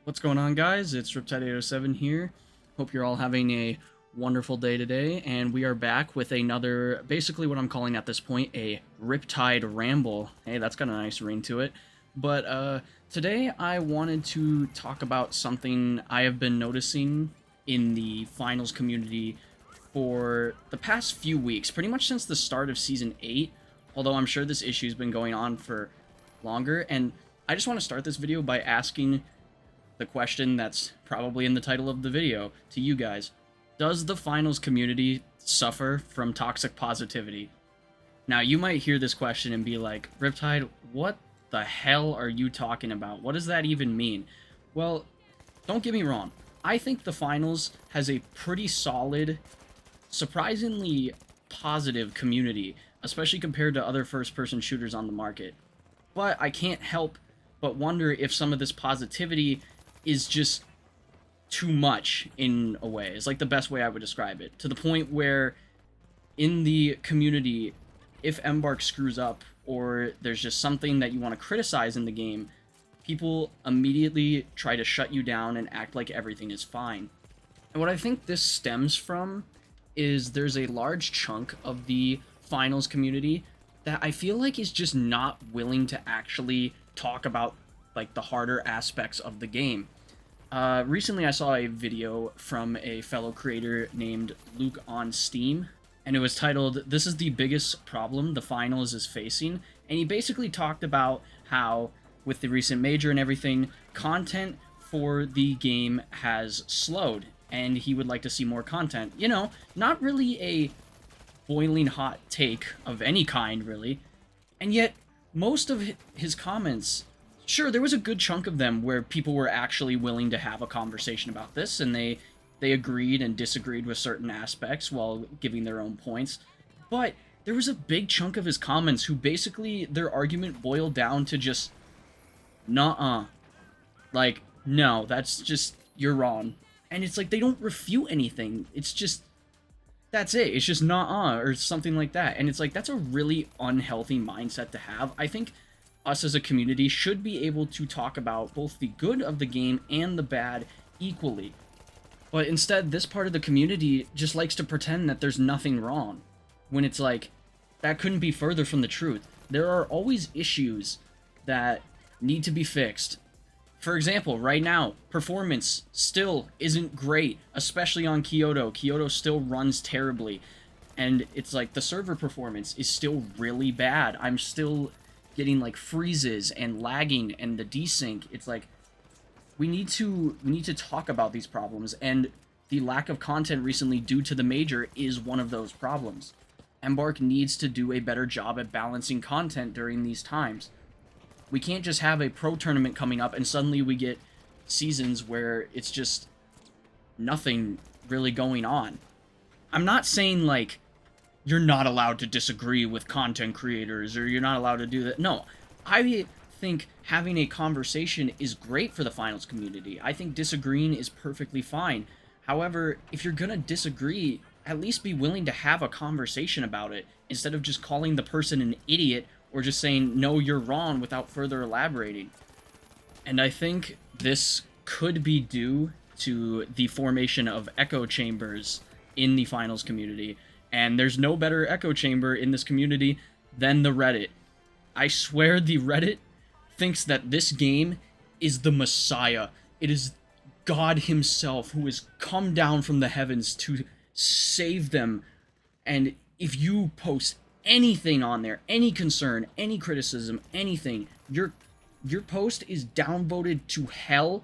What's going on, guys? It's Riptide807 here. Hope you're all having a wonderful day today, and we are back with another, basically what I'm calling at this point, a Riptide Ramble. Hey, that's got a nice ring to it. But today I wanted to talk about something I have been noticing in the finals community for the past few weeks, pretty much since the start of Season 8, although I'm sure this issue's been going on for longer, and I just want to start this video by asking the question that's probably in the title of the video to you guys. Does the finals community suffer from toxic positivity? Now, you might hear this question and be like, Riptide, what the hell are you talking about? What does that even mean? Well, don't get me wrong. I think the finals has a pretty solid, surprisingly positive community, especially compared to other first-person shooters on the market. But I can't help but wonder if some of this positivity is just too much in a way. It's like the best way I would describe it. To the point where in the community, if Embark screws up or there's just something that you want to criticize in the game, people immediately try to shut you down and act like everything is fine. And what I think this stems from is there's a large chunk of the finals community that I feel like is just not willing to actually talk about like the harder aspects of the game. Recently I saw a video from a fellow creator named LukeOnSteam, and it was titled, "This is the biggest problem the finals is facing," and he basically talked about how, with the recent major and everything, content for the game has slowed, and he would like to see more content. You know, not really a boiling hot take of any kind, really, and yet most of his comments, sure, there was a good chunk of them where people were actually willing to have a conversation about this, and they agreed and disagreed with certain aspects while giving their own points. But there was a big chunk of his comments who basically their argument boiled down to just, nuh-uh. Like, no, that's just, you're wrong. And it's like they don't refute anything. It's just, that's it. It's just nuh-uh or something like that. And it's like, that's a really unhealthy mindset to have. I think us as a community should be able to talk about both the good of the game and the bad equally. But instead, this part of the community just likes to pretend that there's nothing wrong, when it's like, that couldn't be further from the truth. There are always issues that need to be fixed. For example, right now, performance still isn't great, especially on Kyoto. Kyoto still runs terribly, and it's like the server performance is still really bad. I'm still getting like freezes and lagging and the desync. It's like we need to talk about these problems, and the lack of content recently due to the major is one of those problems. Embark needs to do a better job at balancing content during these times. We can't just have a pro tournament coming up and suddenly we get seasons where it's just nothing really going on. I'm not saying like you're not allowed to disagree with content creators, or you're not allowed to do that. No, I think having a conversation is great for the finals community. I think disagreeing is perfectly fine. However, if you're gonna disagree, at least be willing to have a conversation about it, instead of just calling the person an idiot, or just saying, no, you're wrong, without further elaborating. And I think this could be due to the formation of echo chambers in the finals community. And there's no better echo chamber in this community than the Reddit. I swear the Reddit thinks that this game is the Messiah. It is God himself who has come down from the heavens to save them. And if you post anything on there, any concern, any criticism, anything, your post is downvoted to hell,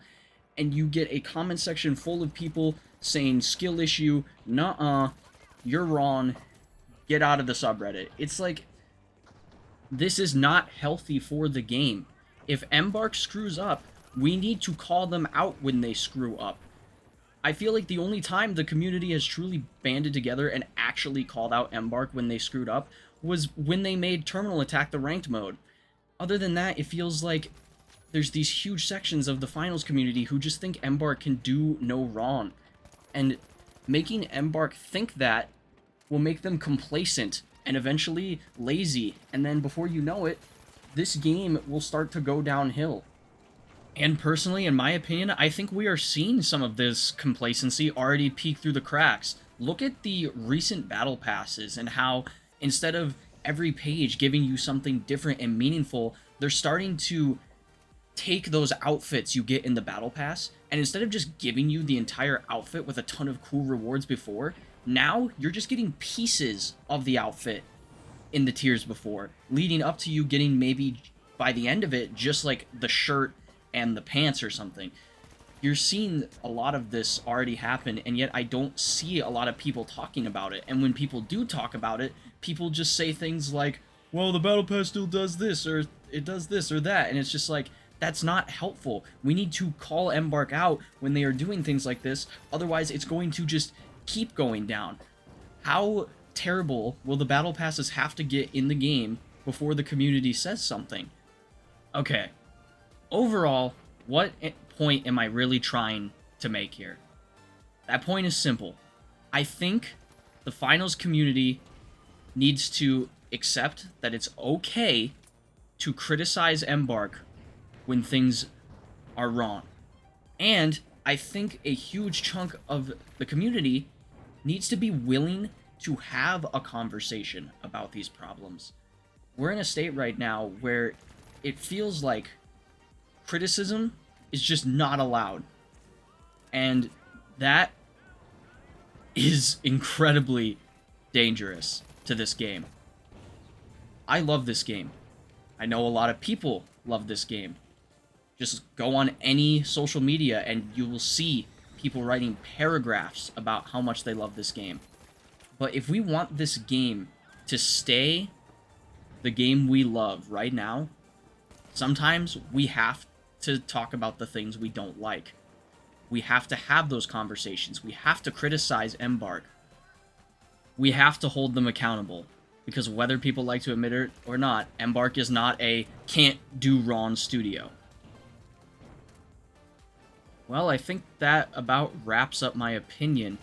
and you get a comment section full of people saying skill issue, nuh-uh, you're wrong, get out of the subreddit. It's like, this is not healthy for the game. If Embark screws up, we need to call them out when they screw up. I feel like the only time the community has truly banded together and actually called out Embark when they screwed up was when they made Terminal attack the ranked mode. Other than that, it feels like there's these huge sections of the finals community who just think Embark can do no wrong. And making Embark think that will make them complacent and eventually lazy, and then before you know it, this game will start to go downhill. And personally, in my opinion, I think we are seeing some of this complacency already peek through the cracks. Look at the recent battle passes and how instead of every page giving you something different and meaningful, they're starting to take those outfits you get in the battle pass, and instead of just giving you the entire outfit with a ton of cool rewards before, now you're just getting pieces of the outfit in the tiers before, leading up to you getting maybe by the end of it just like the shirt and the pants or something. You're seeing a lot of this already happen, and yet I don't see a lot of people talking about it. And when people do talk about it, people just say things like, well, the battle pass still does this, or it does this or that, and it's just like, that's not helpful. We need to call Embark out when they are doing things like this, otherwise it's going to just keep going down. How terrible will the battle passes have to get in the game before the community says something? Okay, overall, what point am I really trying to make here? That point is simple. I think the finals community needs to accept that it's okay to criticize Embark when things are wrong. And I think a huge chunk of the community needs to be willing to have a conversation about these problems. We're in a state right now where it feels like criticism is just not allowed. And that is incredibly dangerous to this game. I love this game. I know a lot of people love this game. Just go on any social media and you will see people writing paragraphs about how much they love this game. But if we want this game to stay the game we love right now, sometimes we have to talk about the things we don't like. We have to have those conversations. We have to criticize Embark. We have to hold them accountable. Because whether people like to admit it or not, Embark is not a can't-do-wrong studio. Well, I think that about wraps up my opinion.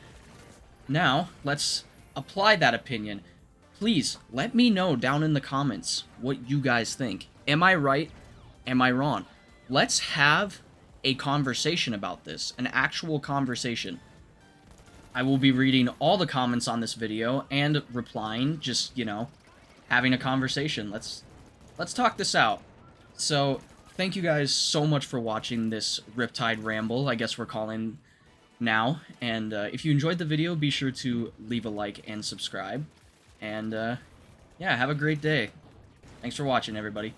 Now, let's apply that opinion. Please, let me know down in the comments what you guys think. Am I right? Am I wrong? Let's have a conversation about this, an actual conversation. I will be reading all the comments on this video and replying, just, you know, having a conversation. Let's talk this out. So, thank you guys so much for watching this Riptide Ramble, I guess we're calling now. And if you enjoyed the video, be sure to leave a like and subscribe. And yeah, have a great day. Thanks for watching, everybody.